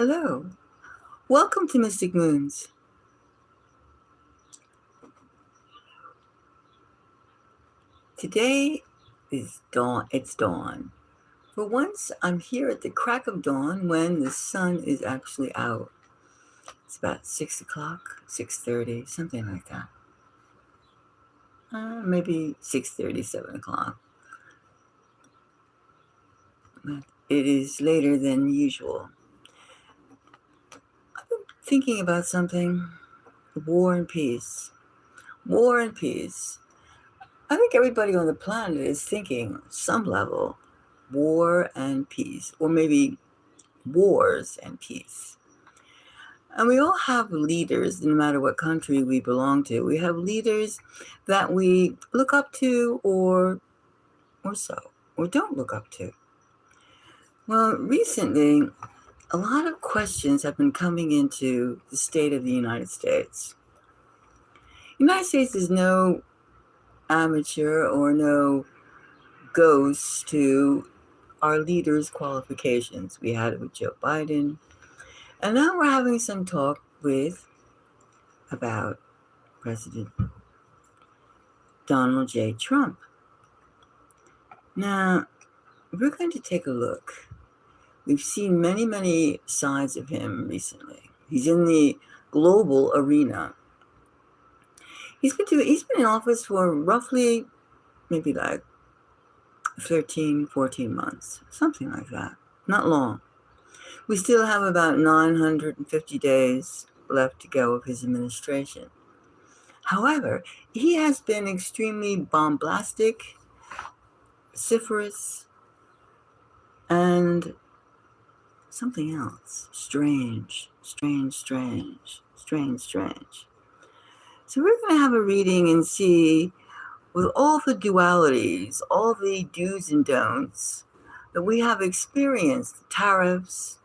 Hello. Welcome to Mystic Moons. Today is dawn. It's dawn. For once, I'm here at the crack of dawn when the sun is actually out. It's about 6 o'clock, 6:30, something like that. Maybe 6:30, 7 o'clock. But it is later than usual. I've been thinking about something. War and peace. War and peace. I think everybody on the planet is thinking some level war and peace, or maybe wars and peace. And we all have leaders, no matter what country we belong to. We have leaders that we look up to or don't look up to. Well, recently, a lot of questions have been coming into the state of the United States. The United States is no amateur or no ghost to our leaders' qualifications. We had it with Joe Biden, and now we're having some talk about President Donald J. Trump. Now, we're going to take a look. We've seen many, many sides of him recently. He's in the global arena. He's been in office for roughly maybe like 13, 14 months, something like that. Not long. We still have about 950 days left to go of his administration. However, he has been extremely bombastic, vociferous, and something else. Strange. So we're going to have a reading and see, with all the dualities, all the do's and don'ts that we have experienced, tariffs,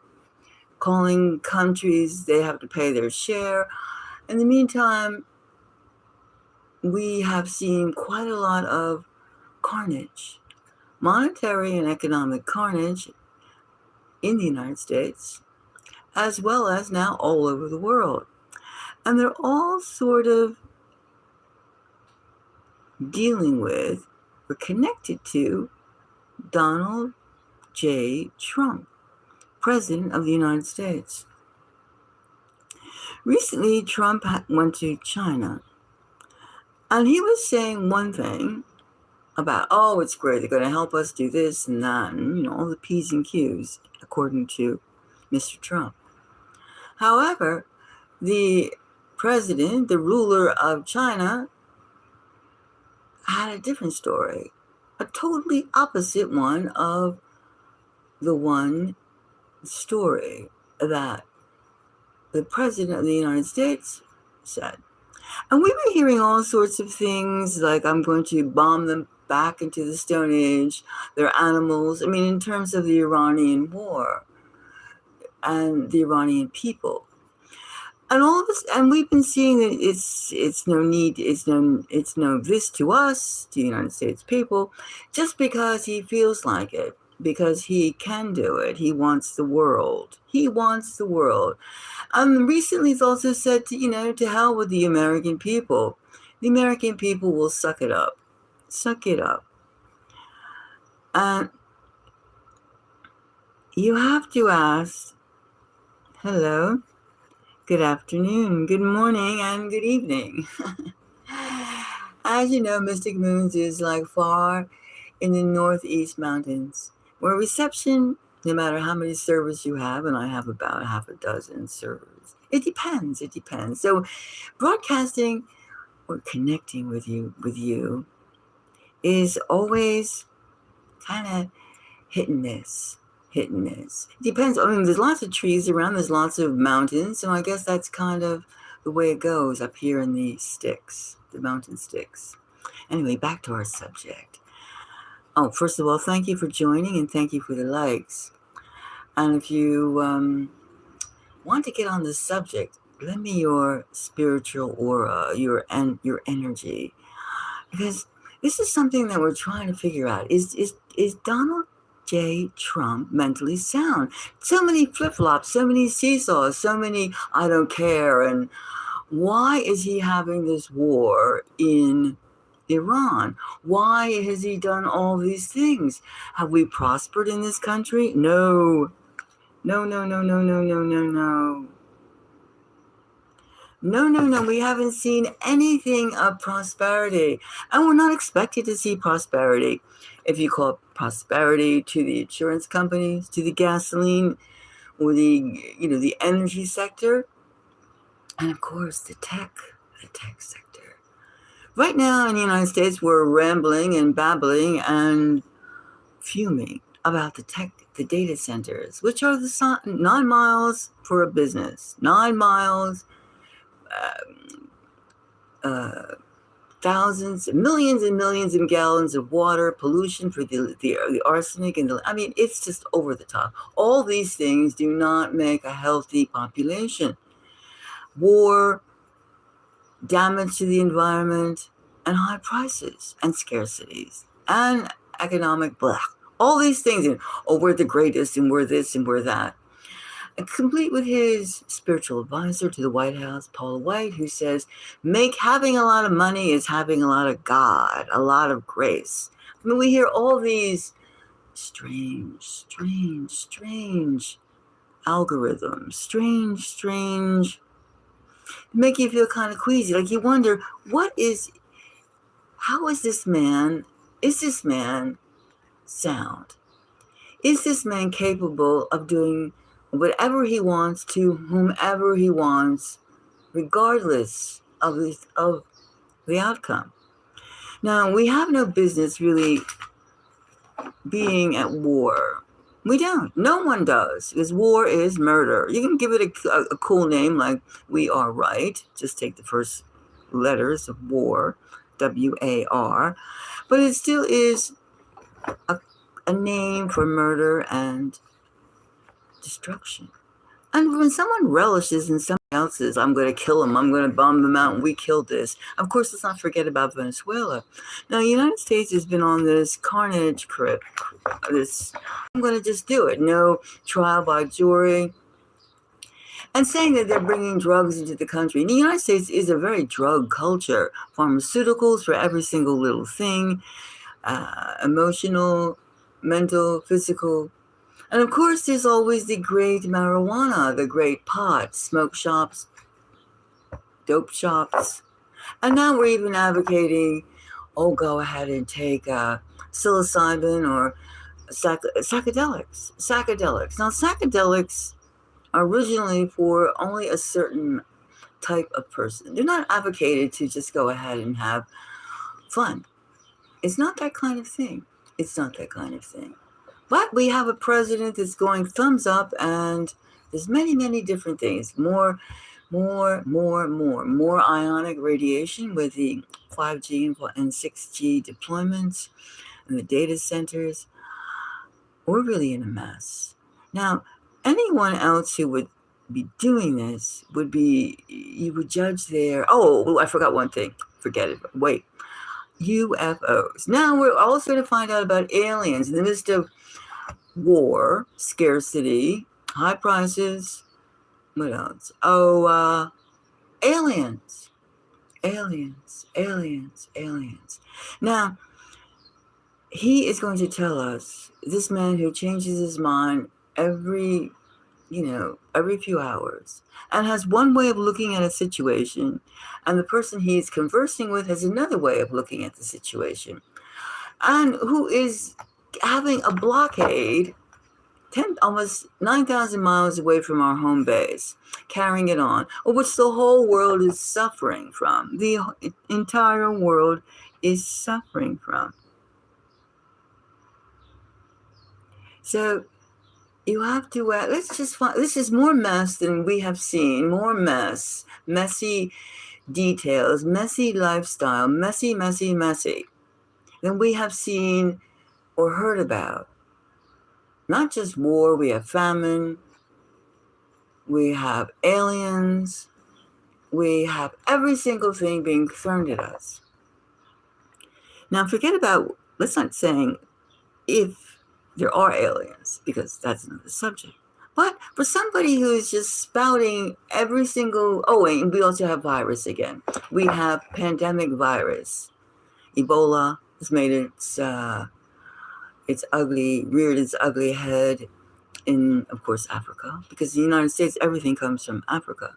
calling countries they have to pay their share. In the meantime, we have seen quite a lot of carnage, monetary and economic carnage in the United States, as well as now all over the world. And they're all sort of dealing with or connected to Donald J. Trump, President of the United States. Recently, Trump went to China, and he was saying one thing about, oh, it's great, they're going to help us do this and that, and, all the P's and Q's, according to Mr. Trump. However, the president, the ruler of China, had a different story, a totally opposite one of the one story that the president of the United States said. And we've been hearing all sorts of things like, I'm going to bomb them back into the Stone Age, they're animals. I mean, in terms of the Iranian war and the Iranian people. And all of this, and we've been seeing that it's no this to us, to the United States people, just because he feels like it, because he can do it. He wants the world. Recently he's also said to hell with the American people. The American people will suck it up. And you have to ask, hello, good afternoon, good morning, and good evening. As you know, Mystic Moons is like far in the Northeast mountains, where reception, no matter how many servers you have, and I have about half a dozen servers, it depends. So broadcasting or connecting with you is always kind of hit and miss. It depends. I mean, there's lots of trees around, there's lots of mountains, so I guess that's kind of the way it goes up here in the mountain sticks. Anyway, back to our subject. Oh, first of all, thank you for joining and thank you for the likes. And if you want to get on the subject, lend me your spiritual aura, your energy, because this is something that we're trying to figure out. Is Donald J. Trump mentally sound? So many flip-flops, so many seesaws, so many I don't care. And why is he having this war in Iran? Why has he done all these things? Have we prospered in this country? No. No, no, no, no, no, no, no, no. No, no, no. We haven't seen anything of prosperity. And we're not expected to see prosperity. If you call prosperity to the insurance companies, to the gasoline, or the energy sector, and of course the tech sector. Right now in the United States, we're rambling and babbling and fuming about the data centers, which are the 9 miles for a business, 9 miles, thousands, millions and millions of gallons of water, pollution for the arsenic, and it's just over the top. All these things do not make a healthy population. War, damage to the environment, and high prices and scarcities and economic blah. All these things, and we're the greatest, and we're this, and we're that. And complete with his spiritual advisor to the White House, Paul White, who says, having a lot of money is having a lot of God, a lot of grace. We hear all these strange algorithms, strange, make you feel kind of queasy. Like you wonder, how is this man sound? Is this man capable of doing whatever he wants to whomever he wants, regardless of the outcome? Now, we have no business really being at war. We don't. No one does, because war is murder. You can give it a cool name like We Are Right. Just take the first letters of war, WAR. But it still is a name for murder and destruction. And when someone relishes in somebody else's, I'm going to kill them, I'm going to bomb them out, and we killed this. Of course, let's not forget about Venezuela. Now, the United States has been on this carnage trip. I'm going to just do it. No trial by jury. And saying that they're bringing drugs into the country. And the United States is a very drug culture. Pharmaceuticals for every single little thing. Emotional, mental, physical. And of course, there's always the great marijuana, the great pot, smoke shops, dope shops. And now we're even advocating, go ahead and take psilocybin or psychedelics. Now, psychedelics are originally for only a certain type of person. They're not advocated to just go ahead and have fun. It's not that kind of thing. But we have a president that's going thumbs up, and there's many different things. More ionic radiation with the 5G and 6G deployments and the data centers. We're really in a mess. Now, anyone else who would be doing this you would judge their, I forgot one thing. Forget it. Wait. UFOs. Now we're also going to find out about aliens in the midst of war, scarcity, high prices. What else? Aliens. Now, he is going to tell us, this man who changes his mind every few hours and has one way of looking at a situation, and the person he's conversing with has another way of looking at the situation, and who is having a blockade almost 9,000 miles away from our home base, carrying it on, which the whole world is suffering from. The entire world is suffering from. So you have to, let's just find, this is more mess than we have seen, more mess, messy details, messy lifestyle, messy than we have seen or heard about. Not just war, we have famine, we have aliens, we have every single thing being thrown at us. Now forget about, let's not saying if there are aliens, because that's another subject. But for somebody who's just spouting every single, oh, and we also have virus again. We have pandemic virus. Ebola has made its ugly, reared its ugly head in, of course, Africa, because the United States, everything comes from Africa.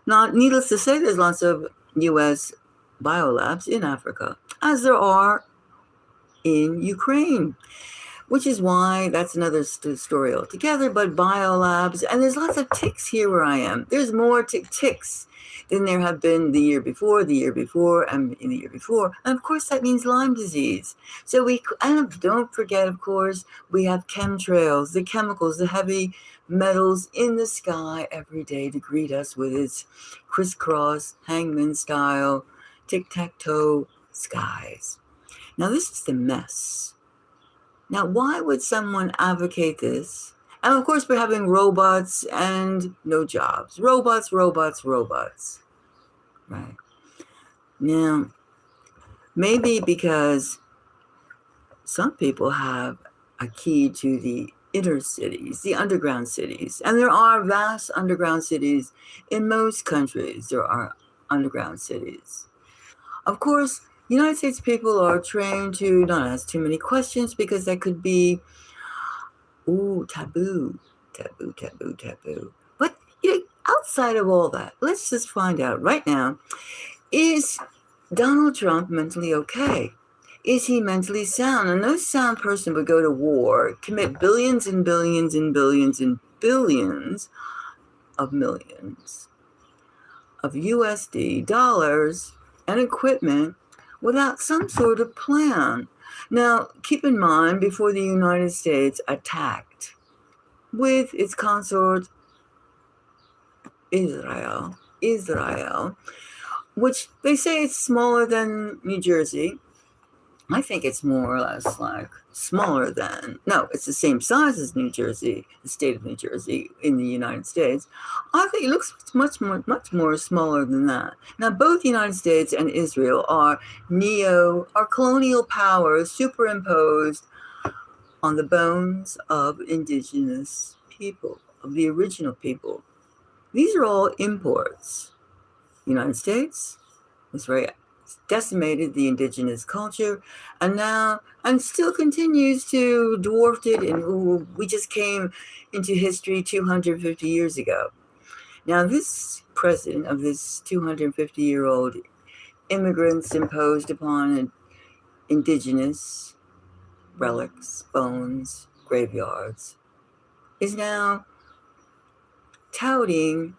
Now, needless to say, there's lots of U.S. biolabs in Africa, as there are in Ukraine, which is why that's another story altogether. But biolabs, and there's lots of ticks here where I am. There's more ticks than there have been the year before, and in the year before. And of course, that means Lyme disease. So don't forget, of course, we have chemtrails, the chemicals, the heavy metals in the sky every day to greet us with its crisscross, hangman style, tic-tac-toe skies. Now, this is the mess. Now, why would someone advocate this? And of course, we're having robots and no jobs. Robots. Right. Now, maybe because some people have a key to the inner cities, the underground cities. And there are vast underground cities in most countries. There are underground cities. Of course, United States people are trained to not ask too many questions, because that could be, taboo. But outside of all that, let's just find out right now, is Donald Trump mentally okay? Is he mentally sound? And no sound person would go to war, commit billions and billions and billions and billions of millions of USD dollars and equipment without some sort of plan. Now, keep in mind, before the United States attacked with its consort Israel, which they say it's smaller than New Jersey. I think it's more or less like smaller than, no, it's the same size as New Jersey, the state of New Jersey in the United States. I think it looks much more smaller than that. Now, both the United States and Israel are colonial powers superimposed on the bones of indigenous people, of the original people. These are all imports. The United States was very decimated the indigenous culture, and still continues to dwarf it. And we just came into history 250 years ago. Now, this president of this 250-year-old immigrants imposed upon indigenous relics, bones, graveyards, is now touting,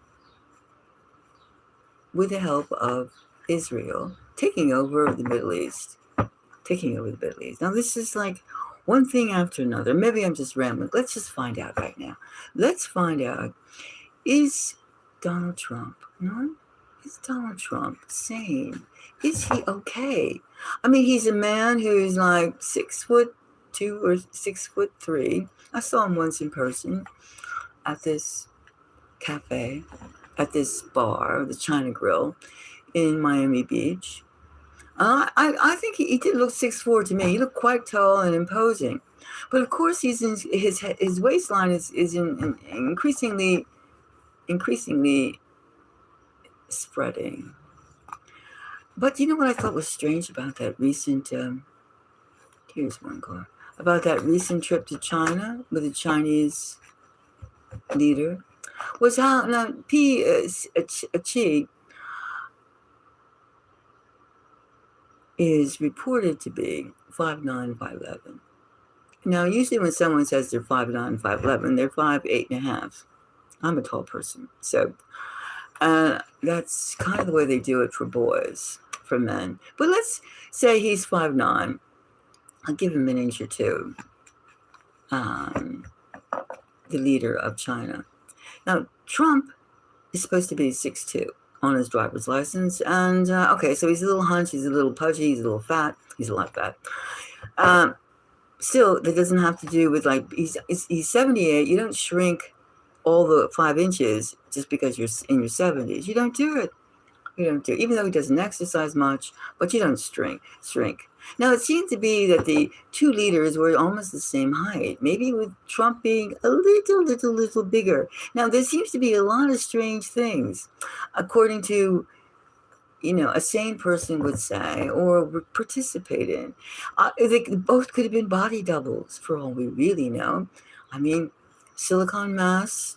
with the help of Israel, taking over the Middle East. Now, this is like one thing after another. Maybe I'm just rambling. Let's just find out right now. Let's find out, is Donald Trump sane? Is he okay? I mean, he's a man who's like 6'2" or 6'3". I saw him once in person at this cafe, at this bar, the China Grill in Miami Beach. I think he did look 6'4" to me. He looked quite tall and imposing. But of course, his waistline is increasingly spreading. But you know what I thought was strange about that recent, here's one car, about that recent trip to China with the Chinese leader, was how now Xi is reported to be 5'9", 5'11". Now, usually when someone says they're 5'9", 5'11", they're 5'8.5". I'm a tall person, so that's kind of the way they do it for boys, for men. But let's say he's 5'9". I'll give him an inch or two. The leader of China. Now, Trump is supposed to be 6'2". On his driver's license, and okay, so he's a little hunched, he's a little pudgy, he's a little fat, he's a lot fat. Still, that doesn't have to do with, like, he's 78. You don't shrink all the 5 inches just because you're in your 70s. You don't do it. You don't do, even though he doesn't exercise much, but you don't shrink. Now, it seemed to be that the two leaders were almost the same height, maybe with Trump being a little bigger. Now, there seems to be a lot of strange things, according to, a sane person would say, or would participate in. They both could have been body doubles, for all we really know. I mean, silicone masks,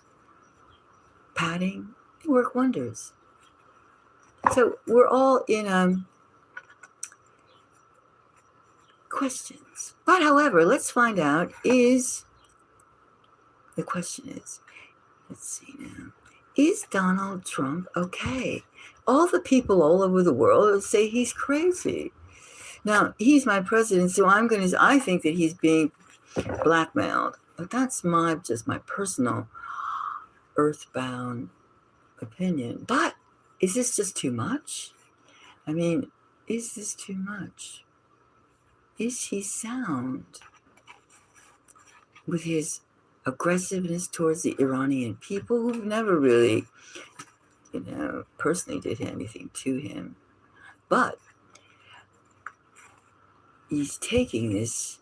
padding, they work wonders. So we're all in questions. But however, let's find out the question is, let's see now, is Donald Trump okay? All the people all over the world say he's crazy. Now, he's my president, so I think that he's being blackmailed. But that's just my personal earthbound opinion. But is this just too much? I mean, is this too much? Is he sound with his aggressiveness towards the Iranian people who've never really, personally did anything to him? But he's taking this,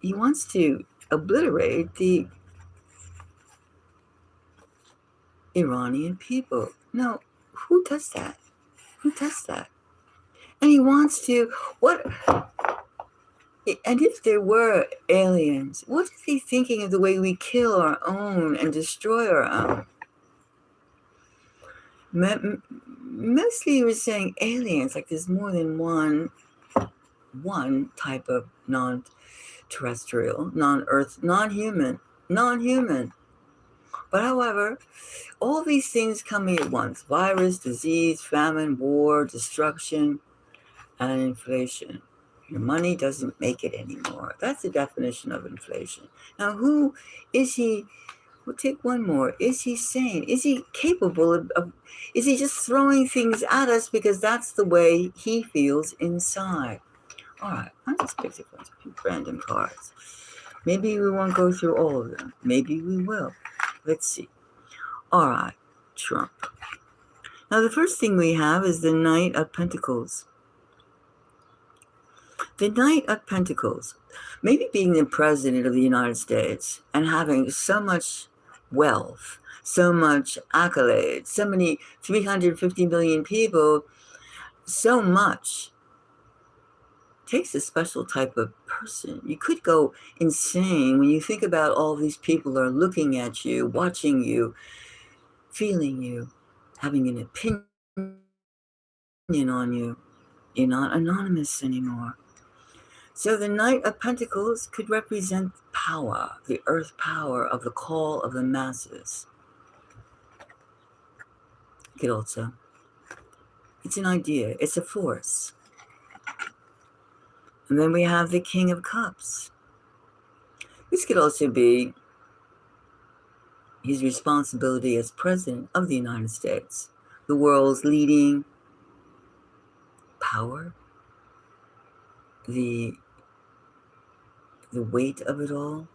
he wants to obliterate the Iranian people. No, who does that? Who does that? And he wants to, what? And if there were aliens, what is he thinking of the way we kill our own and destroy our own? Mostly he was saying aliens, like there's more than one type of non-terrestrial, non-earth, non-human. But however, all these things coming at once: virus, disease, famine, war, destruction, and inflation. Your money doesn't make it anymore. That's the definition of inflation. Now, who is he? We'll take one more. Is he sane? Is he capable of is he just throwing things at us because that's the way he feels inside? All right, I just picked a bunch of random cards. Maybe we won't go through all of them. Maybe we will. Let's see. All right, Trump. Now, the first thing we have is the Knight of Pentacles. The Knight of Pentacles, maybe being the president of the United States and having so much wealth, so much accolades, so many 350 million people, so much takes a special type of person. You could go insane when you think about all these people are looking at you, watching you, feeling you, having an opinion on you. You're not anonymous anymore. So the Knight of Pentacles could represent power, the earth power of the call of the masses. It could also, it's an idea, it's a force. And then we have the King of Cups. This could also be his responsibility as president of the United States, the world's leading power, the weight of it all,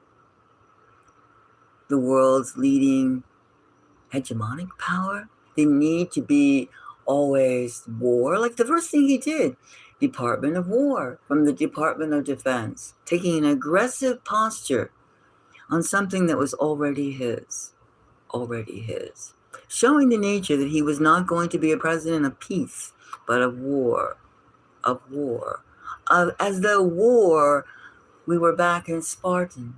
the world's leading hegemonic power, the need to be always war. Like the first thing he did, Department of War from the Department of Defense, taking an aggressive posture on something that was already his, showing the nature that he was not going to be a president of peace, but of war, as though war, we were back in Spartan,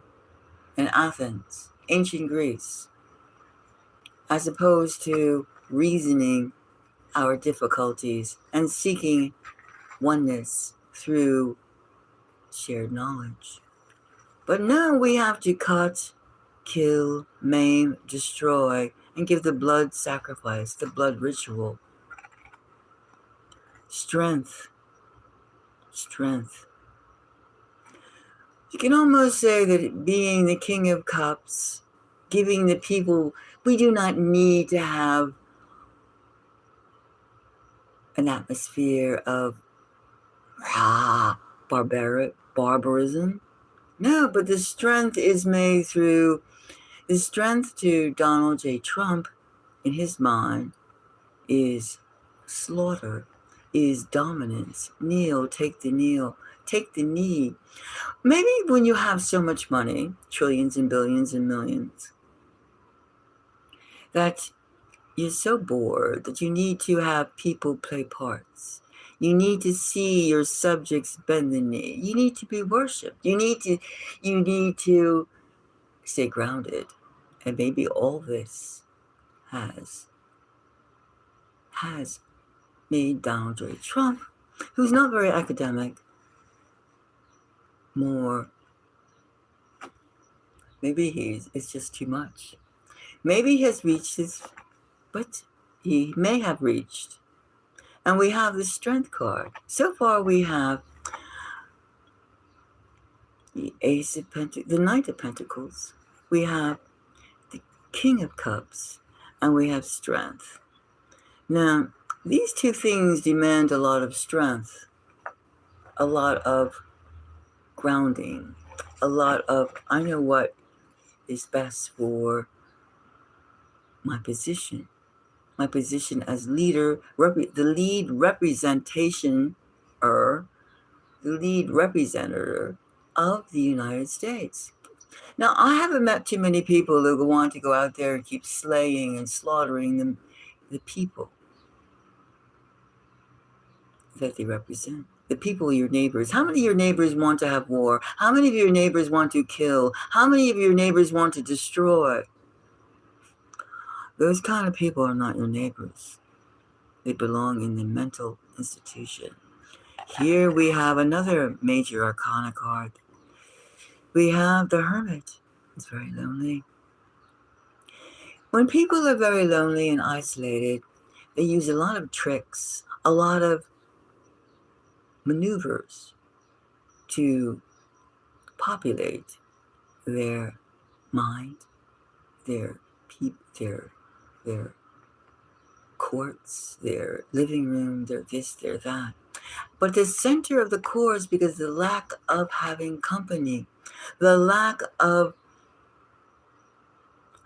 in Athens, ancient Greece, as opposed to reasoning our difficulties and seeking oneness through shared knowledge. But now we have to cut, kill, maim, destroy, and give the blood sacrifice, the blood ritual. Strength. You can almost say that being the King of Cups, giving the people, we do not need to have an atmosphere of barbarism. No, but the strength is made through the strength to Donald J. Trump in his mind is slaughter is dominance. Kneel, take the knee. Maybe when you have so much money, trillions and billions and millions, that you're so bored that you need to have people play parts. You need to see your subjects bend the knee. You need to be worshipped. You need to stay grounded. And maybe all this has made Donald J. Trump, who's not very academic, more, maybe it's just too much. Maybe he has reached but he may have reached. And we have the strength card. So far we have the Ace of Pentacles, the Knight of Pentacles. We have the King of Cups, and we have strength. Now, these two things demand a lot of strength, a lot of grounding, a lot of, I know what is best for my position as leader, the lead representative of the United States. Now, I haven't met too many people who want to go out there and keep slaying and slaughtering the people that they represent. The people, your neighbors. How many of your neighbors want to have war? How many of your neighbors want to kill? How many of your neighbors want to destroy? Those kind of people are not your neighbors. They belong in the mental institution. Here we have another major arcana card. We have the Hermit. It's very lonely. When people are very lonely and isolated, they use a lot of tricks, a lot of maneuvers to populate their mind, their courts, their living room, their this, their that. But the center of the core is because the lack of having company, the lack of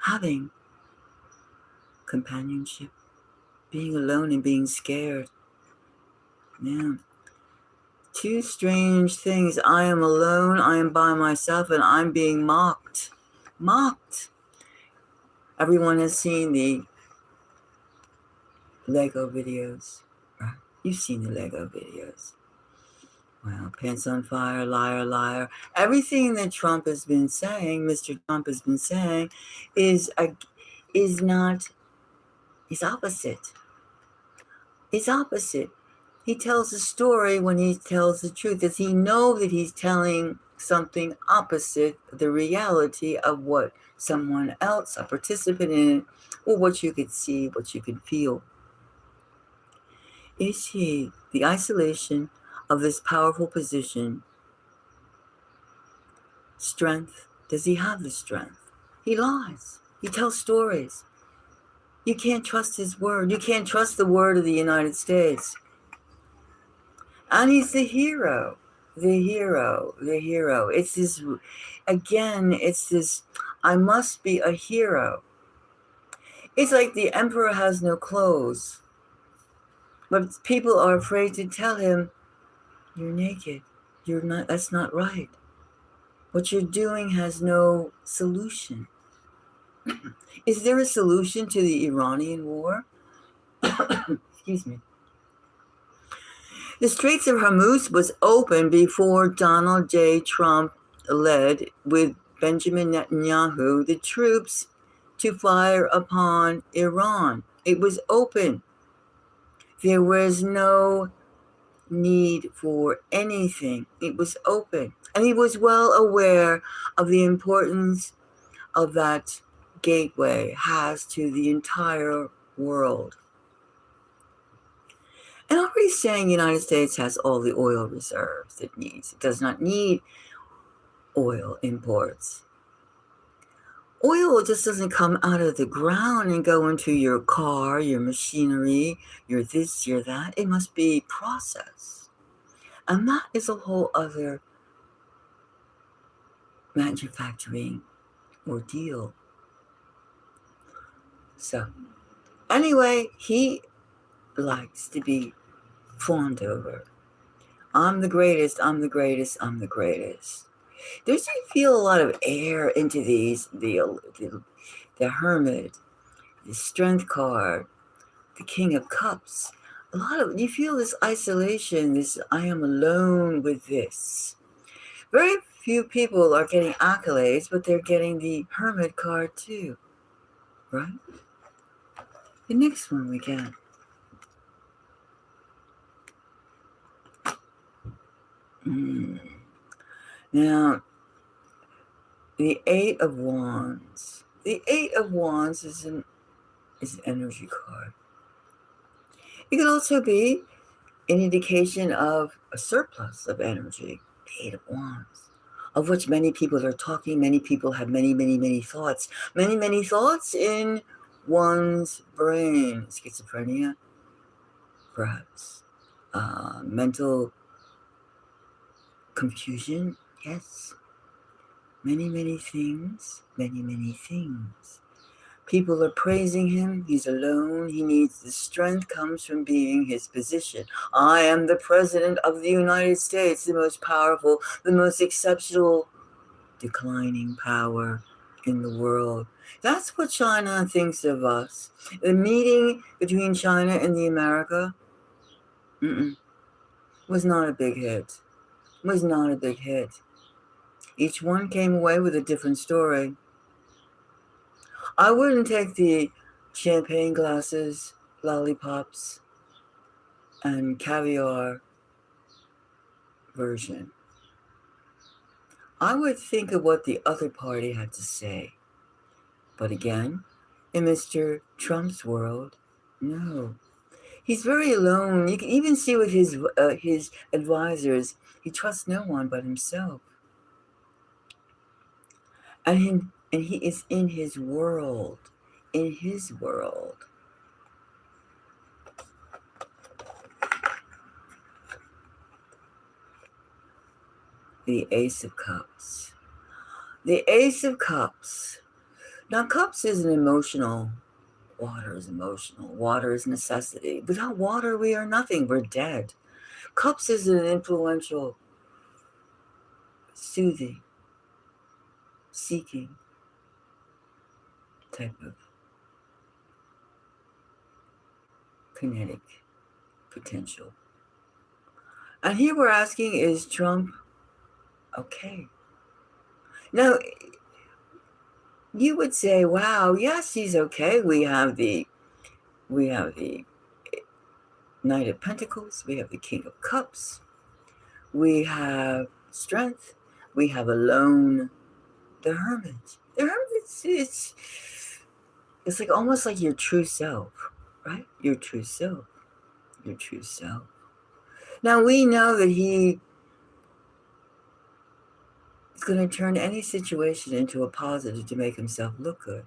having companionship, being alone and being scared. Yeah. Two strange things. I am alone, I am by myself, and I'm being mocked. Mocked. Everyone has seen the Lego videos. Right? You've seen the Lego videos. Well, pants on fire, liar, liar. Everything that Trump has been saying, Mr. Trump has been saying, is opposite. It's opposite. He tells a story when he tells the truth. Does he know that he's telling something opposite the reality of what someone else, a participant in it, or what you could see, what you could feel? Is he the isolation of this powerful position? Strength. Does he have the strength? He lies. He tells stories. You can't trust his word. You can't trust the word of the United States. And he's the hero. The hero. It's this, again, it's this, I must be a hero. It's like the emperor has no clothes. But people are afraid to tell him, you're naked. You're not, that's not right. What you're doing has no solution. Is there a solution to the Iranian war? Excuse me. The Straits of Hormuz was open before Donald J. Trump led with Benjamin Netanyahu the troops to fire upon Iran. It was open. There was no need for anything. It was open. And he was well aware of the importance of that gateway has to the entire world. And already saying the United States has all the oil reserves it needs. It does not need oil imports. Oil just doesn't come out of the ground and go into your car, your machinery, your this, your that. It must be processed. And that is a whole other manufacturing ordeal. So, anyway, he likes to be fawned over. I'm the greatest, I'm the greatest, I'm the greatest. Does you feel a lot of air into these, the Hermit, the Strength card, the King of Cups? A lot of, you feel this isolation, this I am alone with this. Very few people are getting accolades, but they're getting the Hermit card too, right? The next one we get. Now, the Eight of Wands. The Eight of Wands is an energy card. It could also be an indication of a surplus of energy. The Eight of Wands, of which many people are talking. Many people have many, many, many thoughts. Many, many thoughts in one's brain. Schizophrenia, perhaps. Mental confusion, yes. Many, many things. Many, many things. People are praising him. He's alone. He needs the strength comes from being his position. I am the president of the United States, the most powerful, the most exceptional, declining power in the world. That's what China thinks of us. The meeting between China and the America was not a big hit. Was not a big hit. Each one came away with a different story. I wouldn't take the champagne glasses, lollipops, and caviar version. I would think of what the other party had to say. But again, in Mr. Trump's world, no. He's very alone. You can even see with his advisors, he trusts no one but himself. And he is in his world. In his world. The Ace of Cups. The Ace of Cups. Now, cups is an emotional. Water is emotional. Water is necessity. Without water, we are nothing. We're dead. Cups is an influential, soothing, seeking type of kinetic potential. And here we're asking, is Trump okay? Now, you would say, wow, yes, he's okay. We have the Knight of Pentacles, we have the King of Cups, we have strength, we have alone, the Hermit. The Hermit it's like almost like your true self, right? Your true self. Your true self. Now we know that he is going to turn any situation into a positive to make himself look good,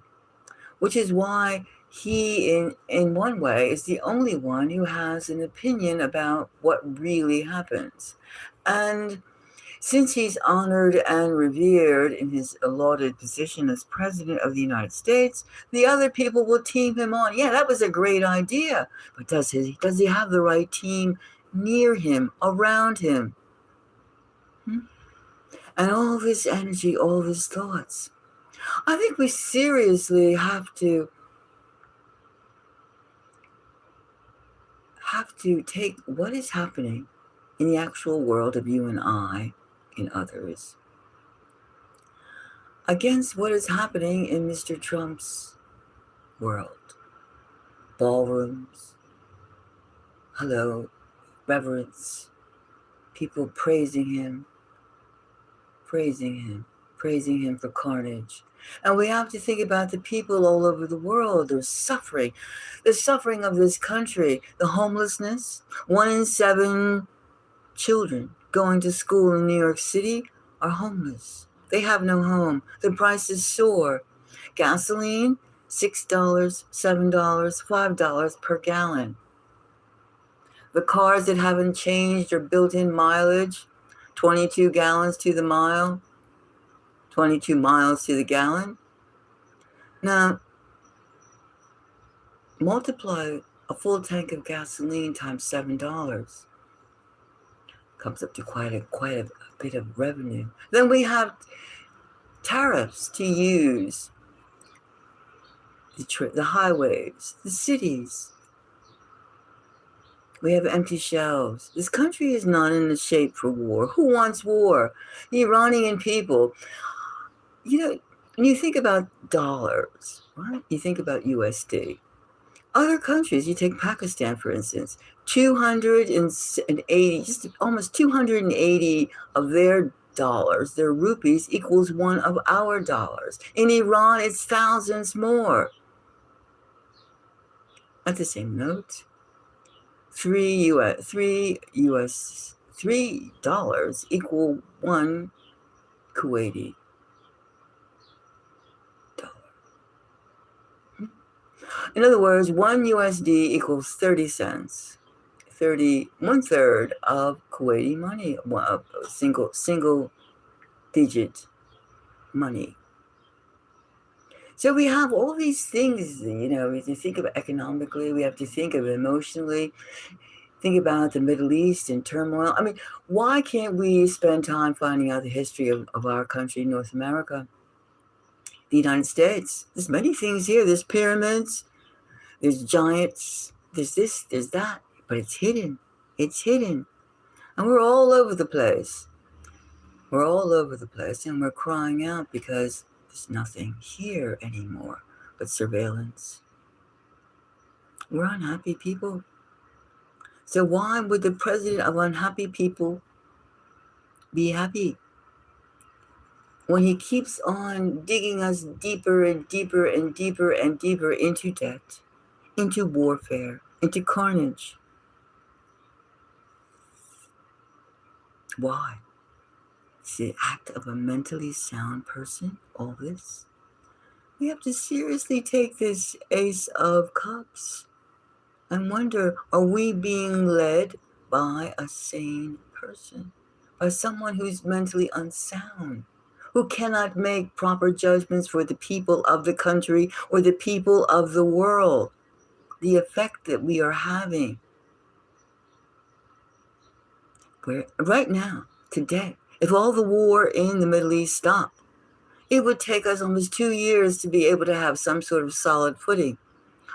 which is why he, in one way, is the only one who has an opinion about what really happens. And since he's honored and revered in his lauded position as president of the United States, the other people will team him on. Yeah, that was a great idea. But does he have the right team near him, around him? And all of his energy, all of his thoughts. I think we seriously have to take what is happening in the actual world of you and I and others against what is happening in Mr. Trump's world. Ballrooms, hello, reverence, people praising him for carnage. And we have to think about the people all over the world. They're suffering. The suffering of this country, the homelessness. 1 in 7 children going to school in New York City are homeless. They have no home. The prices soar. Gasoline, $6, $7, $5 per gallon. The cars that haven't changed or built-in mileage, 22 gallons to the mile, 22 miles to the gallon. Now, multiply A full tank of gasoline times $7 comes up to quite a bit of revenue. Then we have tariffs to use the highways, the cities. We have empty shelves. This country is not in the shape for war. Who wants war? The Iranian people. When you think about dollars, right? You think about USD. Other countries, you take Pakistan, for instance, 280, just almost 280 of their dollars, their rupees, equals one of our dollars. In Iran, it's thousands more. At the same note, $3 equal one Kuwaiti dollar. In other words, one USD equals 30 cents. 1/3 of Kuwaiti money, single digit money. So we have all these things, we have to think of economically, we have to think of emotionally, think about the Middle East and turmoil. I mean, why can't we spend time finding out the history of our country, North America, the United States? There's many things here. There's pyramids, there's giants, there's this, there's that, but it's hidden. It's hidden. And we're all over the place. We're all over the place, and we're crying out because there's nothing here anymore but surveillance. We're unhappy people. So why would the president of unhappy people be happy when he keeps on digging us deeper and deeper and deeper and deeper into debt, into warfare, into carnage? Why? It's the act of a mentally sound person, all this. We have to seriously take this Ace of Cups and wonder, are we being led by a sane person? By someone who's mentally unsound, who cannot make proper judgments for the people of the country or the people of the world? The effect that we are having. Right now, today, if all the war in the Middle East stopped, it would take us almost 2 years to be able to have some sort of solid footing.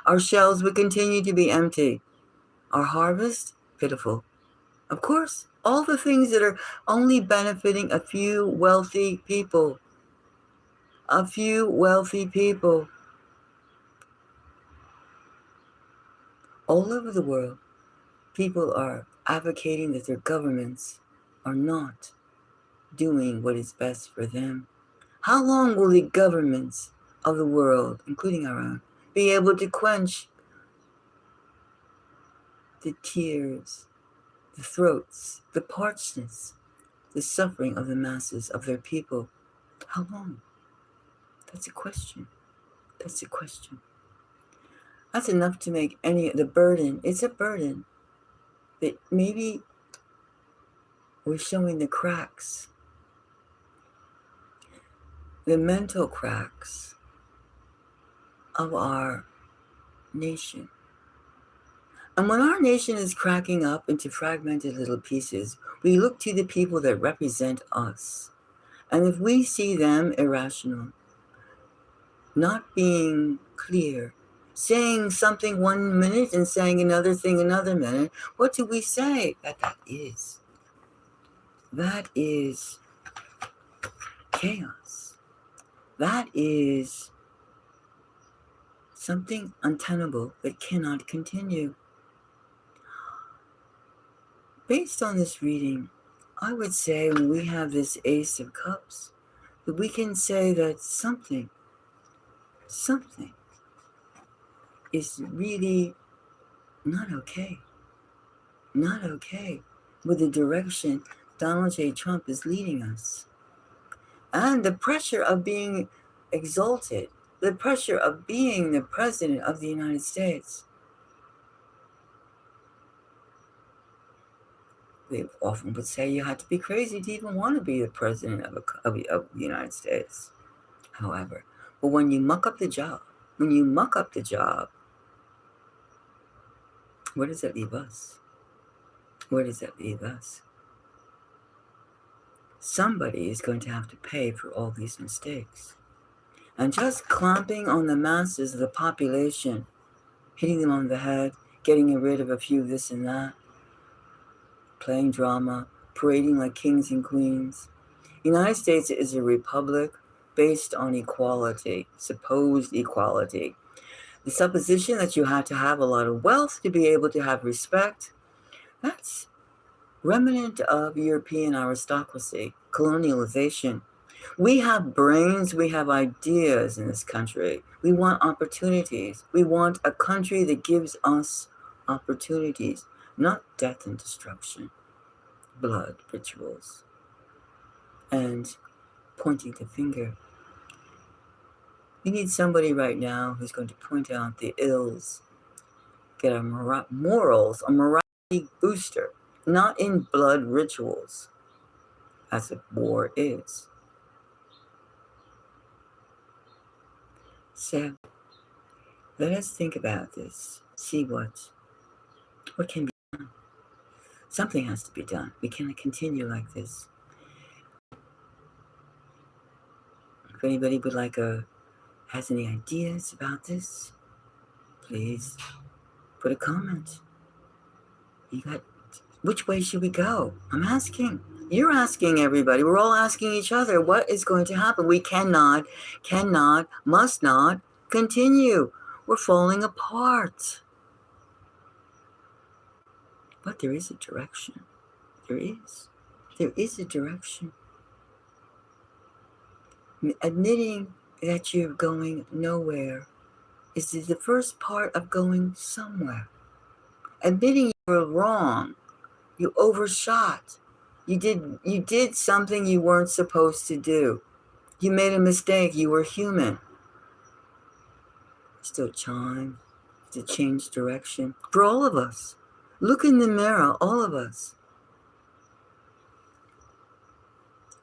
Our shelves would continue to be empty. Our harvest, pitiful. Of course, all the things that are only benefiting a few wealthy people. A few wealthy people. All over the world, people are advocating that their governments are not doing what is best for them. How long will the governments of the world, including our own, be able to quench the tears, the throats, the parchedness, the suffering of the masses of their people? How long? That's a question. That's a question. That's enough to make the burden. It's a burden that maybe we're showing the cracks, the mental cracks of our nation. And when our nation is cracking up into fragmented little pieces, we look to the people that represent us. And if we see them irrational, not being clear, saying something 1 minute and saying another thing another minute, what do we say? That is chaos. That is something untenable that cannot continue. Based on this reading, I would say when we have this Ace of Cups, that we can say that something is really not okay. Not okay with the direction Donald J. Trump is leading us. And the pressure of being exalted, the pressure of being the president of the United States. They often would say you had to be crazy to even want to be the president of the United States. However, but when you muck up the job, Where does that leave us? Where does that leave us? Somebody is going to have to pay for all these mistakes. And just clamping on the masses of the population, hitting them on the head, getting rid of a few this and that, playing drama, parading like kings and queens. The United States is a republic based on equality, supposed equality. The supposition that you had to have a lot of wealth to be able to have respect, that's remnant of European aristocracy, colonialization. We have brains, we have ideas in this country. We want opportunities. We want a country that gives us opportunities, not death and destruction, blood, rituals, and pointing the finger. We need somebody right now who's going to point out the ills, get our morals, a morality booster, not in blood rituals, as a war is. So let us think about this, see what can be done. Something has to be done. We cannot continue like this. If anybody would has any ideas about this, please put a comment. Which way should we go? I'm asking. You're asking everybody. We're all asking each other what is going to happen. We cannot, must not continue. We're falling apart. But there is a direction. There is. There is a direction. Admitting that you're going nowhere is the first part of going somewhere. Admitting you were wrong. You overshot. You did something you weren't supposed to do. You made a mistake. You were human. Still time to change direction for all of us. Look in the mirror, all of us.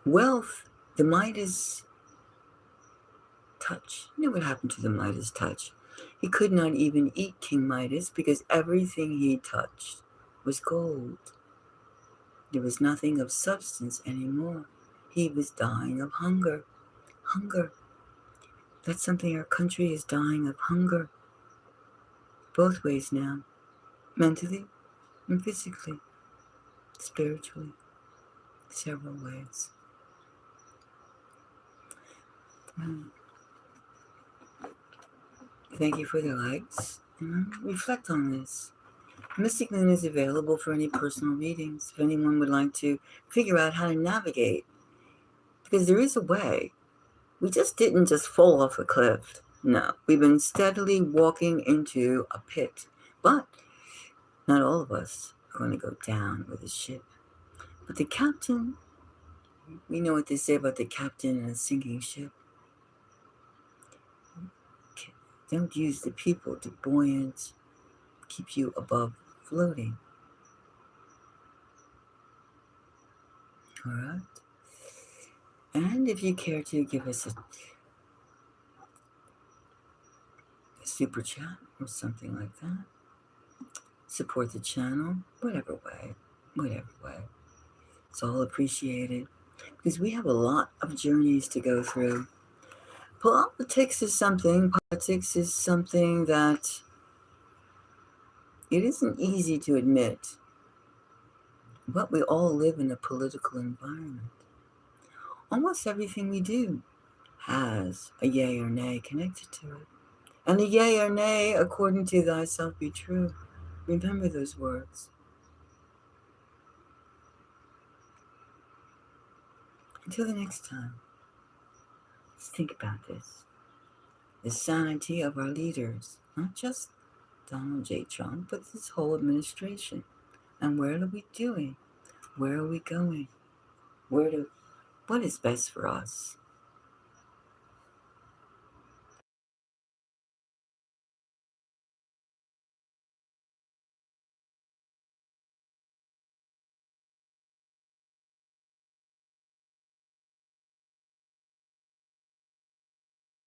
Wealth, the Midas touch. You know what happened to the Midas touch? He could not even eat King Midas because everything he touched was gold. There was nothing of substance anymore. He was dying of hunger. Hunger. That's something our country is dying of hunger. Both ways now. Mentally and physically. Spiritually. Several ways. Thank you for the likes. Reflect on this. Mystic Moon is available for any personal readings. If anyone would like to figure out how to navigate. Because there is a way. We just didn't just fall off a cliff. No, we've been steadily walking into a pit. But not all of us are going to go down with the ship. But the captain, we know what they say about the captain in a sinking ship. Don't use the people to buoyant, keep you above floating. All right? And if you care to give us a super chat or something like that, support the channel, whatever way. It's all appreciated because we have a lot of journeys to go through. Politics is something that it isn't easy to admit, but we all live in a political environment. Almost everything we do has a yay or nay connected to it. And a yay or nay, according to thyself be true. Remember those words. Until the next time, let's think about this. The sanity of our leaders, not just Donald J. Trump, but this whole administration. And where are we doing? Where are we going? What is best for us?